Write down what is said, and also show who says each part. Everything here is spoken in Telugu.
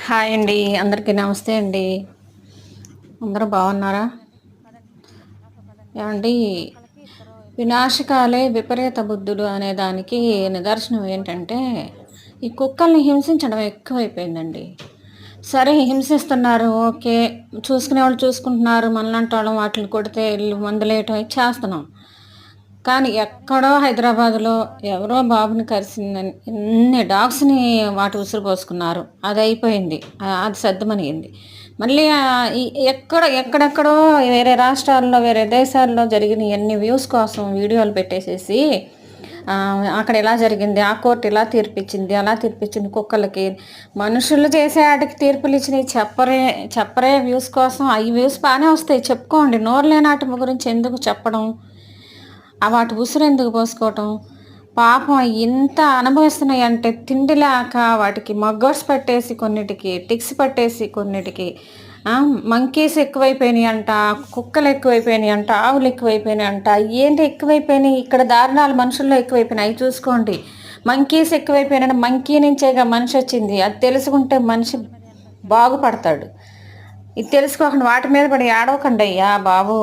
Speaker 1: హాయ్ అండి, అందరికీ నమస్తే అండి. అందరూ బాగున్నారా? ఏమండి, వినాశకాలే విపరీత బుద్ధులు అనే దానికి నిదర్శనం ఏంటంటే, ఈ కుక్కల్ని హింసించడం ఎక్కువైపోయిందండి. సరే హింసిస్తున్నారు, ఓకే. చూసుకునేవాళ్ళు చూసుకుంటున్నారు, మనలాంటోళ్ళం వాటిని కొడితే ఎళ్లి మందులేయటం ఇది చేస్తున్నాం. కానీ ఎక్కడో హైదరాబాద్‌లో ఎవరో బాబుని కరిసిందని ఎన్ని డాగ్స్‌ని వాటి ఉసురు పోసుకున్నారు. అదయిపోయింది. అది సద్దుమణిగింది. మళ్ళీ ఈ ఎక్కడెక్కడో వేరే రాష్ట్రాల్లో, వేరే దేశాల్లో జరిగిన ఎన్ని వ్యూస్ కోసం వీడియోలు పెట్టేసేసి అక్కడ ఇలా జరిగింది, ఆ కోర్ట్ ఇలా తీర్పిచ్చింది, అలా తీర్పిచ్చింది కుక్కలకి. మనుషులు చేసే ఆటికి తీర్పులిచ్చినయి చెప్పరే వ్యూస్ కోసం. ఈ వ్యూస్ బానే వస్తాయి చెప్పుకోండి. నోరు లేని ఆటి గురించి ఎందుకు చెప్పడం? వాటి ఉసురెందుకు పోసుకోవటం? పాపం ఇంత అనుభవిస్తున్నాయంటే తిండి లేక వాటికి మగ్గర్స్ పట్టేసి కొన్నిటికి, టిక్స్ పట్టేసి కొన్నిటికి, మంకీస్ ఎక్కువైపోయినాయంట, కుక్కలు ఎక్కువైపోయినాయంట, ఆవులు ఎక్కువైపోయినాయంట. ఏంటి ఎక్కువైపోయినాయి? ఇక్కడ దారుణాలు మనుషుల్లో ఎక్కువైపోయినాయి. అవి చూసుకోండి. మంకీస్ ఎక్కువైపోయినాయి. మంకీ నుంచేగా మనిషి వచ్చింది. అది తెలుసుకుంటే మనిషి బాగుపడతాడు. ఇది తెలుసుకోకుండా వాటి మీద పడి ఏడవకండి అయ్యా బాబు.